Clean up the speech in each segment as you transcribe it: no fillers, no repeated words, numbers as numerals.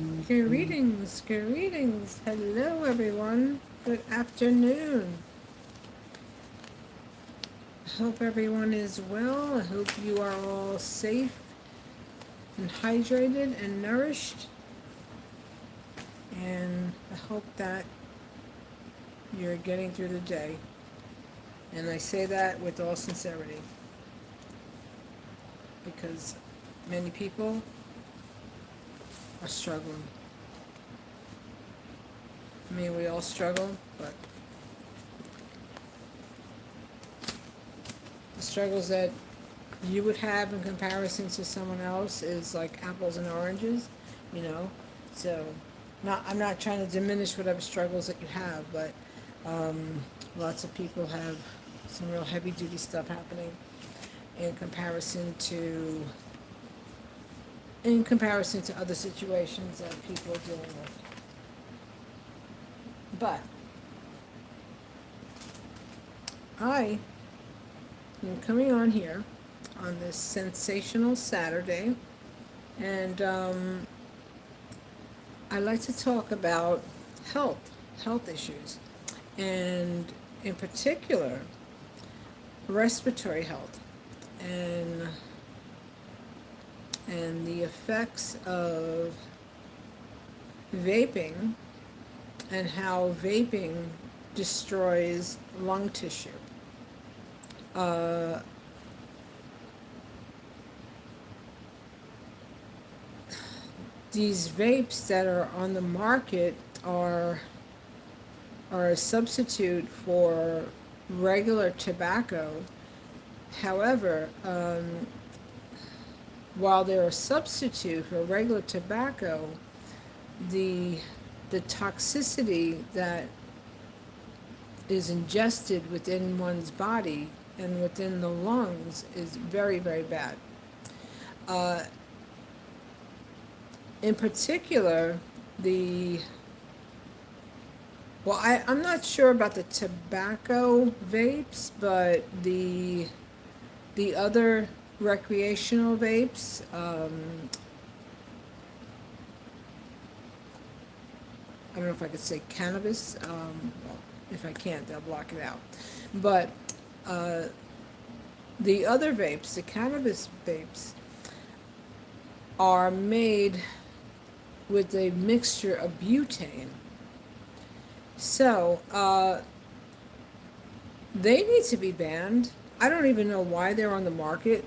Greetings, greetings. Hello, everyone. Good afternoon. Hope everyone is well. I hope you are all safe and hydrated and nourished. And I hope that you're getting through the day. And I say that with all sincerity because many people are struggling. I mean, we all struggle, but the struggles that you would have in comparison to someone else is like apples and oranges, you know. So, I'm not trying to diminish whatever struggles that you have, but lots of people have some real heavy duty stuff happening in comparison to other situations that people are dealing with. But I am coming on here on this sensational Saturday, and I like to talk about health issues, and in particular, respiratory health, and the effects of vaping and how vaping destroys lung tissue. Uh, these vapes that are on the market are a substitute for regular tobacco. However, while they're a substitute for regular tobacco, the toxicity that is ingested within one's body and within the lungs is very, very bad. Uh, in particular, I'm not sure about the tobacco vapes, but the other recreational vapes, I don't know if I could say cannabis. Well, if I can't, they'll block it out. But uh, the other vapes, the cannabis vapes, are made with a mixture of butane. So they need to be banned. I don't even know why they're on the market,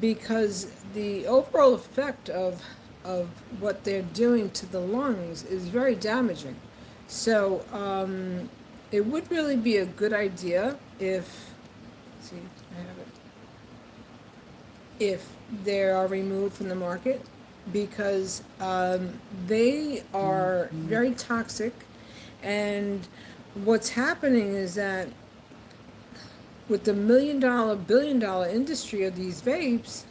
because the overall effect of what they're doing to the lungs is very damaging. So it would really be a good idea if, see, I have it, if they are removed from the market, because they are very toxic. And what's happening is that with the $1 billion industry of these vapes,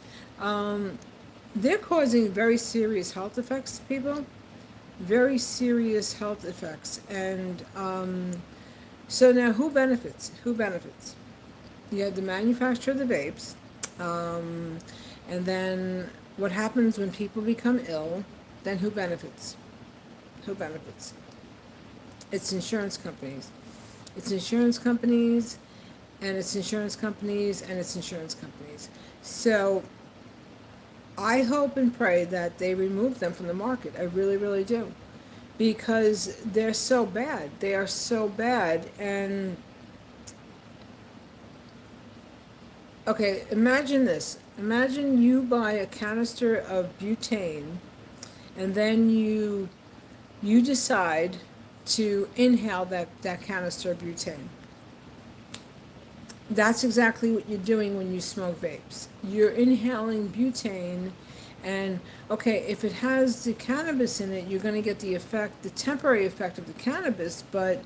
they're causing very serious health effects to people, very serious health effects. And so now who benefits? You have the manufacturer of the vapes, and then what happens when people become ill? Then who benefits? It's insurance companies. It's insurance companies, and it's insurance companies, and it's insurance companies. So I hope and pray that they remove them from the market. I really, really do. Because they're so bad. They are so bad. And okay, imagine this. Imagine you buy a canister of butane, and then you decide to inhale that canister of butane. That's exactly what you're doing when you smoke vapes. You're inhaling butane, and okay, if it has the cannabis in it, you're going to get the temporary effect of the cannabis, but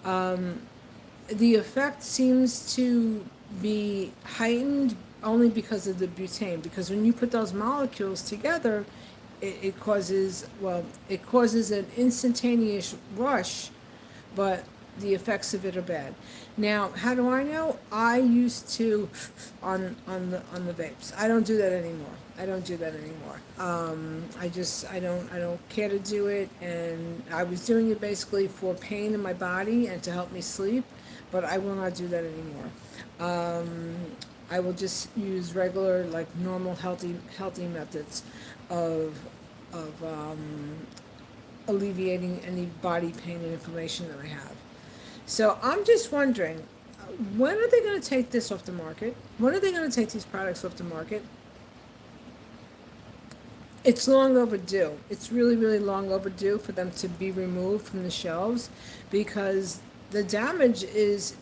the effect seems to be heightened only because of the butane. Because when you put those molecules together, it causes an instantaneous rush, but the effects of it are bad. Now, how do I know? I used to on the vapes. I don't do that anymore. I don't do that anymore. I don't care to do it, and I was doing it basically for pain in my body and to help me sleep, but I will not do that anymore. Um, I will just use regular, like normal, healthy methods of alleviating any body pain and inflammation that I have. So I'm just wondering, when are they going to take this off the market? When are they going to take these products off the market? It's long overdue. It's really, really long overdue for them to be removed from the shelves, because the damage is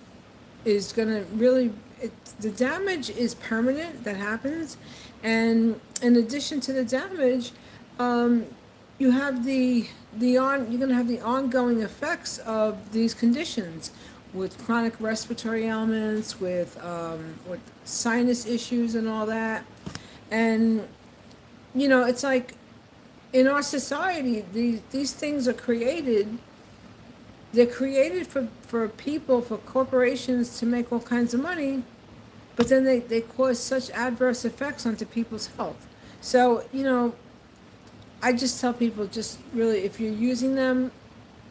going to really, the damage is permanent that happens, and in addition to the damage, um, you have you're going to have the ongoing effects of these conditions with chronic respiratory ailments, with sinus issues and all that. And it's like, in our society, these things are created. They're created for people, for corporations to make all kinds of money, but then they cause such adverse effects onto people's health. So, I just tell people, just really, if you're using them,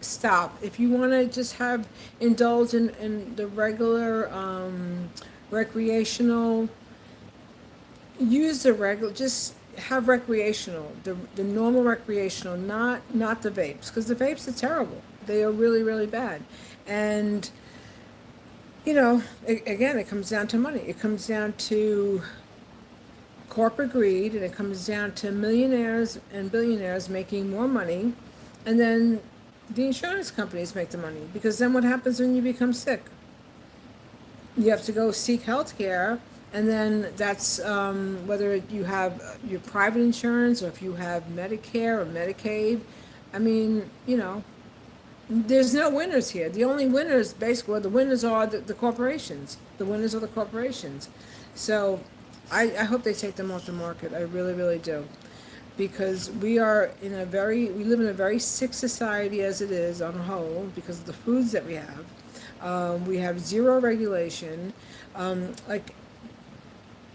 stop. If you want to just indulge in the regular recreational, use the regular, just have recreational, the normal recreational, not the vapes, because the vapes are terrible. They are really, really bad. And again, it comes down to money. It comes down to corporate greed, and it comes down to millionaires and billionaires making more money, and then the insurance companies make the money, because then what happens when you become sick? You have to go seek health care, and then that's whether you have your private insurance or if you have Medicare or Medicaid. I mean, there's no winners here. The only winners, basically, well, the winners are the corporations. The winners are the corporations. So I hope they take them off the market. I really, really do. Because we live in a very sick society as it is on the whole, because of the foods that we have. We have zero regulation. Like,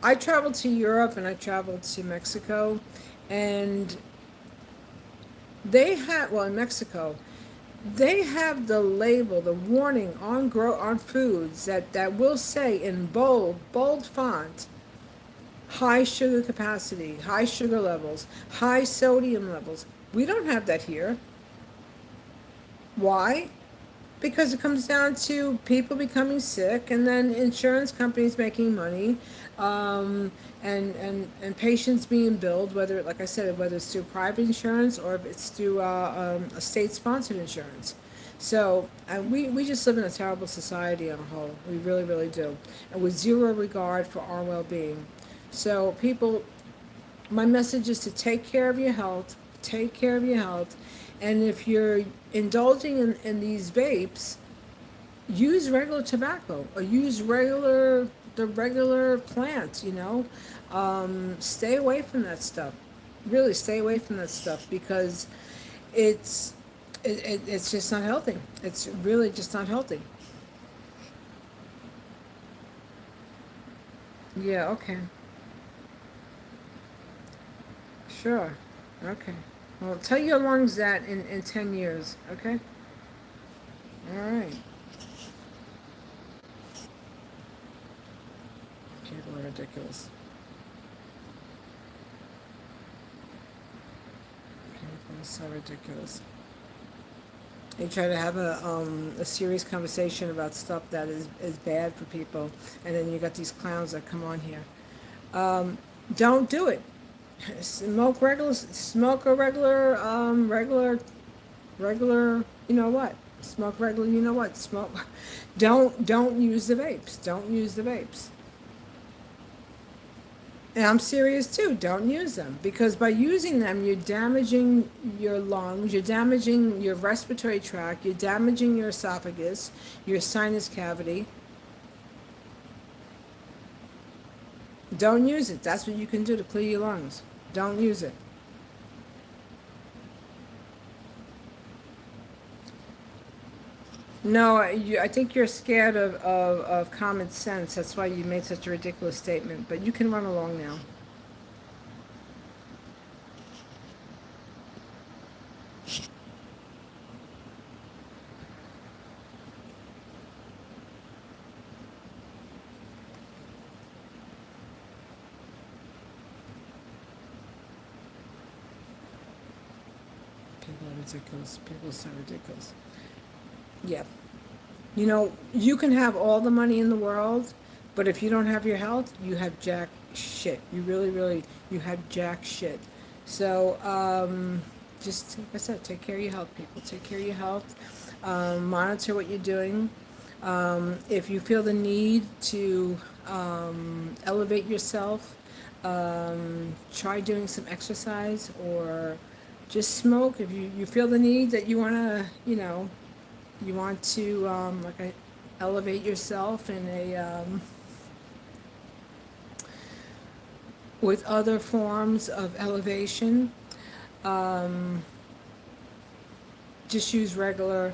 I traveled to Europe and I traveled to Mexico, and in Mexico, they have the label, the warning on foods that will say in bold font, high sugar capacity, high sugar levels, high sodium levels. We don't have that here. Why? Because it comes down to people becoming sick, and then insurance companies making money, and patients being billed, whether, like I said, whether it's through private insurance or if it's through a state-sponsored insurance. So we just live in a terrible society on a whole. We really, really do, and with zero regard for our well-being. So people, my message is to take care of your health. Take care of your health. And if you're indulging in these vapes, use regular tobacco or use the regular plants, Stay away from that stuff. Really stay away from that stuff, because it's just not healthy. It's really just not healthy. Yeah, okay. Sure. Okay. Well, tell your lungs that in 10 years, okay? All right. People are ridiculous. People are so ridiculous. They try to have a serious conversation about stuff that is bad for people, and then you got these clowns that come on here. Don't do it. Smoke a regular, you know what? Smoke regular, you know what? Smoke. Don't use the vapes. Don't use the vapes. And I'm serious too. Don't use them, because by using them, you're damaging your lungs, you're damaging your respiratory tract, you're damaging your esophagus, your sinus cavity. Don't use it. That's what you can do to clear your lungs. Don't use it. No, I think you're scared of common sense. That's why you made such a ridiculous statement. But you can run along now. People are ridiculous. People are so ridiculous. Yeah. You know, you can have all the money in the world, but if you don't have your health, you have jack shit. You really, really, you have jack shit. So, just like I said, take care of your health, people. Take care of your health. Monitor what you're doing. If you feel the need to elevate yourself, try doing some exercise or just smoke. If you feel the need that you want to, you want to elevate yourself in a with other forms of elevation, um, just use the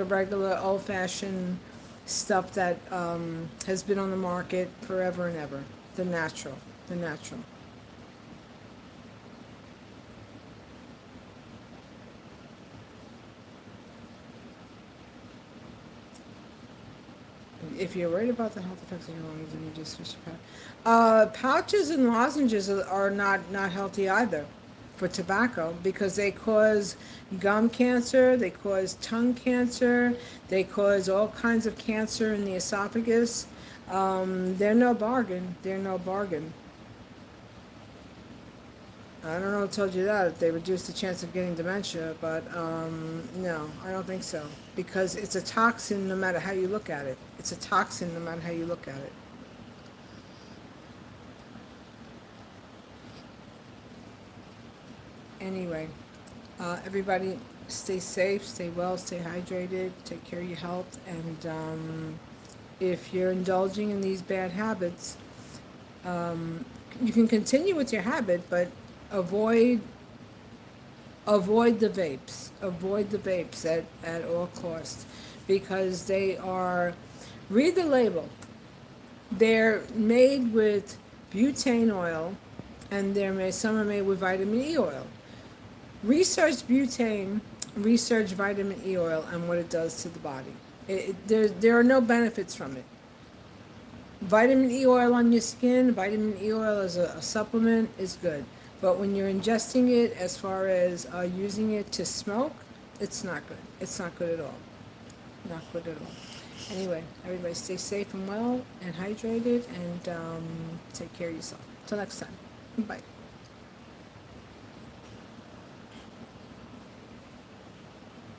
regular old-fashioned stuff that has been on the market forever and ever. The natural, the natural. If you're worried about the health effects of your lungs, then you just switch to pouch. Pouches and lozenges are not healthy either for tobacco because they cause gum cancer, they cause tongue cancer, they cause all kinds of cancer in the esophagus. They're no bargain. They're no bargain. I don't know who told you that. They reduce the chance of getting dementia, but no, I don't think so. Because it's a toxin no matter how you look at it. It's a toxin no matter how you look at it. Anyway, everybody stay safe, stay well, stay hydrated, take care of your health, and if you're indulging in these bad habits, um, you can continue with your habit, but avoid avoid the vapes. Avoid the vapes at all costs because they are, read the label. They're made with butane oil and some are made with vitamin E oil. Research butane, research vitamin E oil and what it does to the body. There are no benefits from it. Vitamin E oil on your skin, vitamin E oil as a supplement is good. But when you're ingesting it, as far as using it to smoke, it's not good. It's not good at all. Not good at all. Anyway, everybody stay safe and well and hydrated and take care of yourself. Till next time. Bye.